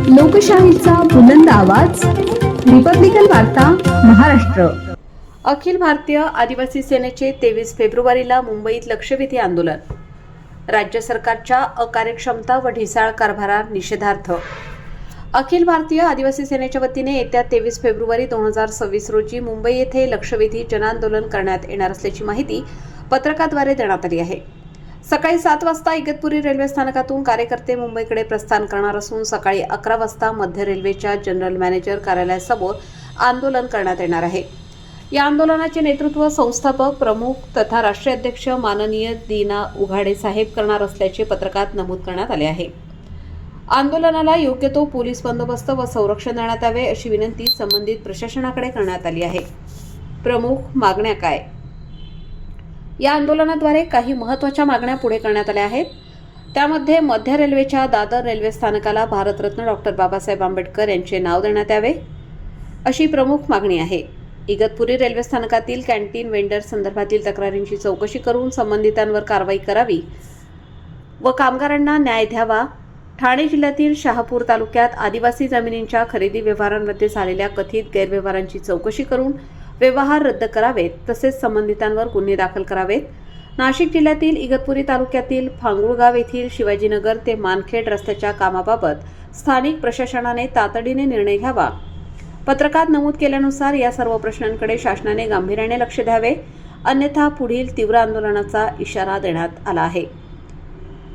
लोकशाहीचा बुलंद आवाज, रिपब्लिकन वार्ता, महाराष्ट्र। अखिल भारतीय आदिवासी सेनेचे 23 फेब्रुवारीला मुंबईत लक्षवेधी आंदोलन। राज्य सरकारच्या अकार्यक्षमता व ढिसाळ कारभारा निषेधार्थ अखिल भारतीय आदिवासी सेनेच्या वतीने येत्या 23 फेब्रुवारी 2026 रोजी मुंबई येथे लक्षवेधी जनआंदोलन करण्यात येणार असल्याची माहिती पत्रकाद्वारे देण्यात आली आहे। सकाळी 7 वाजता इगतपुरी रेल्वे स्थानकातून कार्यकर्ते मुंबईकडे प्रस्थान करणार असून सकाळी 11 वाजता मध्य रेल्वेच्या जनरल मॅनेजर कार्यालयासमोर आंदोलन करण्यात येणार आहे। या आंदोलनाचे नेतृत्व संस्थापक प्रमुख तथा राष्ट्रीय अध्यक्ष माननीय दीना उघाडे साहेब करणार असल्याचे पत्रकात नमूद करण्यात आले आहे। आंदोलनाला योग्य तो पोलीस बंदोबस्त व संरक्षण देण्यात यावे अशी विनंती संबंधित प्रशासनाकडे करण्यात आली आहे। प्रमुख मागण्या काय? या आंदोलनाद्वारे काही महत्त्वाच्या मागण्या पुढे करण्यात आल्या आहेत। त्यामध्ये मध्य रेल्वेच्या दादर रेल्वे स्थानकाला भारतरत्न डॉक्टर बाबासाहेब आंबेडकर यांचे नाव देण्यात यावे अशी प्रमुख मागणी आहे। इगतपुरी रेल्वे स्थानकातील कॅन्टीन वेंडर संदर्भातील तक्रारींची चौकशी करून संबंधितांवर कारवाई करावी व कामगारांना न्याय द्यावा। ठाणे जिल्ह्यातील शहापूर तालुक्यात आदिवासी जमिनींच्या खरेदी व्यवहारांमध्ये झालेल्या कथित गैरव्यवहारांची चौकशी करून व्यवहार रद्द करावेत, तसेच संबंधितांवर गुन्हे दाखल करावेत। नाशिक जिल्ह्यातील इगतपुरी तालुक्यातील फांगुळगाव येथील शिवाजीनगर ते मानखेड रस्त्याच्या कामाबाबत स्थानिक प्रशासनाने तातडीने निर्णय घ्यावा। पत्रकात नमूद केल्यानुसार या सर्व प्रश्नांकडे शासनाने गांभीर्याने लक्ष द्यावे, अन्यथा पुढील तीव्र आंदोलनाचा इशारा देण्यात आला आहे।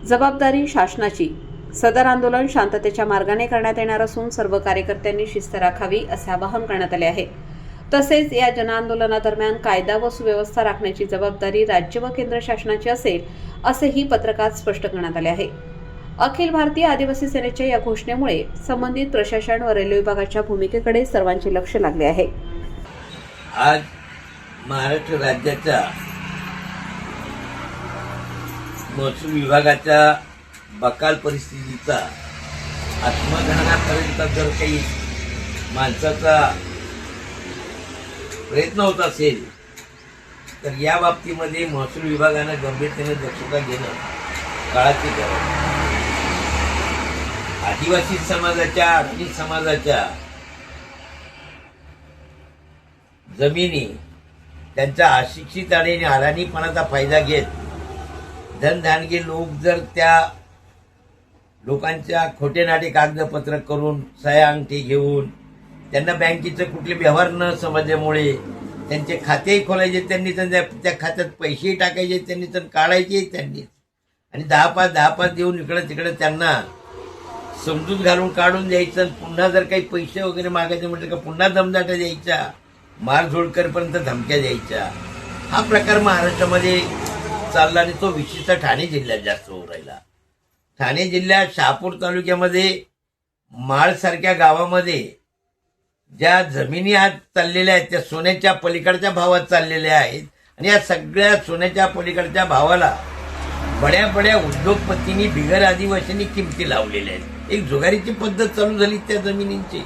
जबाबदारी शासनाची। सदर आंदोलन शांततेच्या मार्गाने करण्यात येणार असून सर्व कार्यकर्त्यांनी शिस्त राखावी असे आवाहन करण्यात आले आहे। तसेच या जनआंदोलनादरम्यान कायदा व सुव्यवस्था राखण्याची जबाबदारी राज्य व केंद्र शासनाची असेल असेही पत्रकात स्पष्ट करण्यात आले आहे। अखिल भारतीय आदिवासी सेनेच्या या घोषणेमुळे संबंधित प्रशासन व रेल्वे विभागाच्या भूमिकेकडे सर्वांचे लक्ष लागले आहे। आज महाराष्ट्र राज्याच्या महसूल विभागाच्या बकाल परिस्थितीचा आत्मदहनापर्यंत जर काही माणसाचा प्रयत्न होत असेल तर या बाबतीमध्ये महसूल विभागानं गंभीरतेने दक्षता घेणं काळाची गरज आहे। आदिवासी समाजाच्या आणि समाजाच्या जमिनी त्यांचा अशिक्षित आणि अडाणीपणाचा फायदा घेत धनधानगी लोक जर त्या लोकांच्या खोटे नाटे कागदपत्र करून सह्या अंगठी घेऊन त्यांना बँकेचे कुठले व्यवहार न समजल्यामुळे त्यांचे खातेही खोलायचे त्यांनी, त्या खात्यात पैसेही टाकायचे त्यांनी, तर काढायचे त्यांनी, आणि 10-5 देऊन इकडं तिकडं त्यांना समजूत घालून काढून द्यायचं। पुन्हा जर काही पैसे वगैरे मागायचे म्हटलं का पुन्हा दमदाटा द्यायच्या, मारझोडकरपर्यंत धमक्या द्यायच्या। हा प्रकार महाराष्ट्रामध्ये चालला आणि तो विशेषतः ठाणे जिल्ह्यात जास्त होऊ राहिला। ठाणे जिल्ह्यात शहापूर तालुक्यामध्ये माळसारख्या गावामध्ये ज्या जमिनी आज चाललेल्या आहेत त्या सोन्याच्या पलीकडच्या भावात चाललेल्या आहेत, आणि या सगळ्या सोन्याच्या पलीकडच्या भावाला बड्या बड्या उद्योगपतींनी बिगर आदिवासींनी किमती लावलेल्या आहेत। एक जुगारीची पद्धत चालू झाली त्या जमिनींची।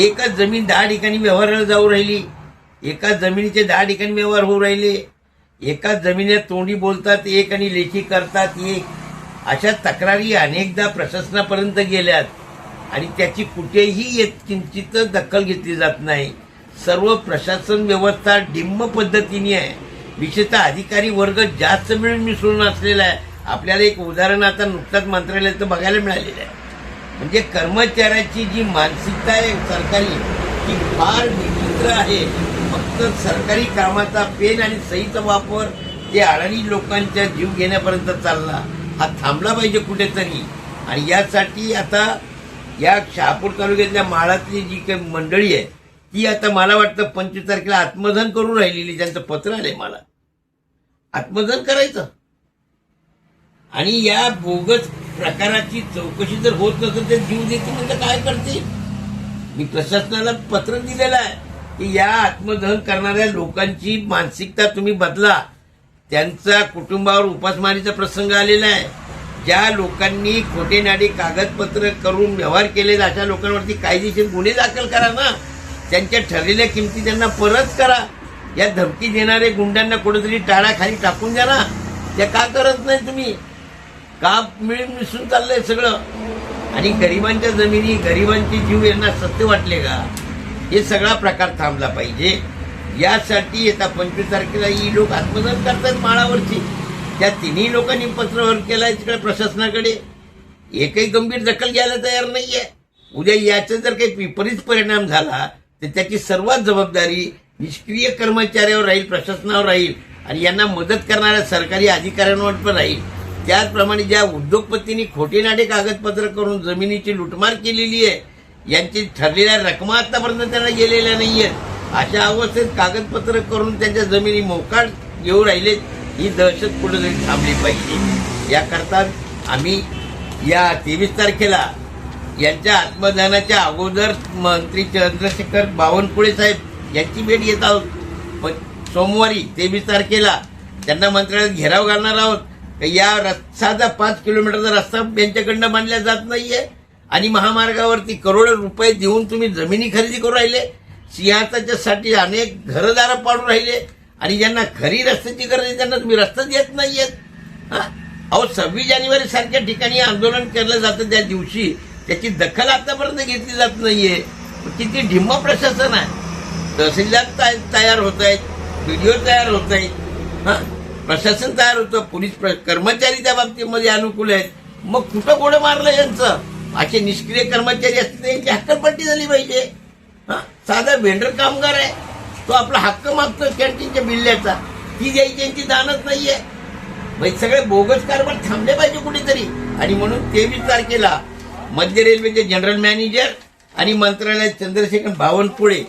एकच जमीन 10 ठिकाणी व्यवहाराला जाऊ राहिली, एकाच जमिनीचे 10 ठिकाणी व्यवहार होऊ राहिले, एकाच जमिनीत तोंडी बोलतात एक आणि लेखी करतात एक। अशा तक्रारी अनेकदा प्रशासनापर्यंत गेल्यात आणि त्याची कुठेही किंचित दखल घेतली जात नाही। सर्व प्रशासन व्यवस्था डिम्म पद्धतीने आहे, विशेषतः अधिकारी वर्ग जास्त मिळून मिसळून असलेला आहे। आपल्याला एक उदाहरण आता नुकताच मंत्रालयात बघायला मिळालेलं आहे, म्हणजे कर्मचाऱ्याची जी मानसिकता आहे सरकारी ती फार विचित्र आहे। फक्त सरकारी कामाचा पेन आणि सहीचा वापर ते अडाणी लोकांच्या जीव घेण्यापर्यंत चालला, हा थांबला पाहिजे कुठेतरी। आणि यासाठी आता या शहापूर तालुक्यातल्या माळातली जी काही मंडळी आहे ती आता मला वाटतं 25 तारखेला आत्मदहन करून राहिलेली, त्यांचं पत्र आलंय मला आत्मदहन करायचं। आणि या बोगस प्रकाराची चौकशी जर होत नसेल तर जीव देते म्हणजे काय करते। मी प्रशासनाला पत्र दिलेलं आहे की या आत्मदहन करणाऱ्या लोकांची मानसिकता तुम्ही बदला। त्यांचा कुटुंबावर उपासमारीचा प्रसंग आलेला आहे। ज्या लोकांनी खोटे नाडे कागदपत्र करून व्यवहार केले अशा लोकांवरती कायदेशीर गुन्हे दाखल करा ना, त्यांच्या ठरलेल्या किमती त्यांना परत करा। या धमकी देणारे गुंडांना कुठेतरी टाळाखाली टाकून द्या ना, त्या का करत नाही तुम्ही? का मिळून मिसळून चाललंय सगळं? आणि गरिबांच्या जमिनी, गरिबांचे जीव यांना सत्य वाटले का? हे सगळा प्रकार थांबला पाहिजे. यासाठी येत्या 25 तारखेला ही लोक आत्मदहन करतात माळावरची. त्या तिन्ही लोकांनी पत्रव्यवहार केलाय तिकडे प्रशासनाकडे. एकही गंभीर दखल घ्यायला तयार नाहीये. उद्या याचा जर काही विपरीत परिणाम झाला तर त्याची सर्वात जबाबदारी निष्क्रिय कर्मचाऱ्यावर राहील, प्रशासनावर राहील आणि यांना मदत करणाऱ्या सरकारी अधिकाऱ्यांवर पण राहील. त्याचप्रमाणे ज्या उद्योगपतींनी खोटे नाटे कागदपत्र करून जमिनीची लुटमार केलेली आहे, यांची ठरलेल्या रकमा आतापर्यंत त्यांना गेलेल्या नाहीयेत. अशा अवस्थेत कागदपत्र करून त्यांच्या जमिनी मोकाट घेऊ राहिले. ही दहशत कुठेतरी थांबली पाहिजे. याकरता आम्ही या 23 तारखेला यांच्या आत्मदानाच्या अगोदर मंत्री चंद्रशेखर बावनकुळे साहेब यांची भेट घेत आहोत. पण सोमवारी 23 तारखेला त्यांना मंत्रालयात घेराव घालणार आहोत. या रस्त्याचा 5 किलोमीटरचा रस्ता यांच्याकडनं बांधला जात नाहीये आणि महामार्गावरती करोडो रुपये देऊन तुम्ही जमिनी खरेदी करू राहिले. सिंहाच्यासाठी अनेक घरदार पाडून राहिले आणि ज्यांना खरी रस्त्याची गरज आहे त्यांना तुम्ही रस्ता देत नाहीयेत. अहो 26 जानेवारी सारख्या ठिकाणी आंदोलन केलं जातं, त्या दिवशी त्याची दखल आतापर्यंत घेतली जात नाहीये. किती ढिम्म प्रशासन आहे. तहसीलदार तयार होत आहेत, व्हिडिओ तयार होत आहेत, प्रशासन तयार होतं, पोलीस कर्मचारी त्या बाबतीमध्ये अनुकूल आहेत. मग कुठं गोडं मारलं यांचं? असे निष्क्रिय कर्मचारी असतील यांची हक्कपट्टी झाली पाहिजे. साधा वेंडर कामगार आहे, तो आपला हक्क मागतो कॅन्टीनच्या बिल्ल्याचा, ती द्यायची यांची दानच नाहीये. सगळे बोगस कारभार थांबले पाहिजे कुठेतरी. आणि म्हणून 23 तारखेला मध्य रेल्वेचे जनरल मॅनेजर आणि मंत्रालयात चंद्रशेखर बावनकुळे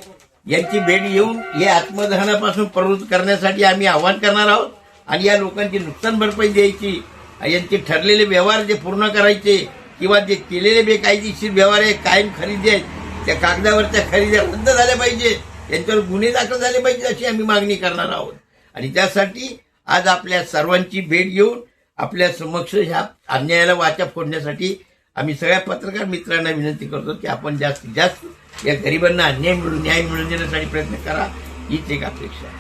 यांची भेट घेऊन हे आत्मदहनापासून प्रवृत्त करण्यासाठी आम्ही आवाहन करणार आहोत. आणि या लोकांची नुकसान भरपाई द्यायची, यांचे ठरलेले व्यवहार जे पूर्ण करायचे किंवा जे केलेले बेकायदेशीर व्यवहार आहे, कायम खरेदी आहेत, त्या कागदावरच्या खरेद्या रद्द झाल्या पाहिजे, त्यांच्यावर गुन्हे दाखल झाले पाहिजे अशी आम्ही मागणी करणार आहोत. आणि त्यासाठी आज आपल्या सर्वांची भेट घेऊन आपल्या समक्ष ह्या अन्यायाला वाचा फोडण्यासाठी आम्ही सगळ्या पत्रकार मित्रांना विनंती करतो की आपण जास्तीत जास्त या गरिबांना न्याय मिळवून देण्यासाठी प्रयत्न करा. हीच एक अपेक्षा आहे.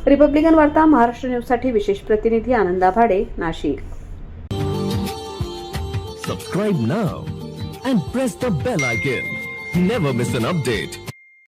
रिपब्लिकन वार्ता महाराष्ट्र न्यूजसाठी विशेष प्रतिनिधी आनंदा भाडे, Nashik. Subscribe now and press the bell icon. Never miss an update.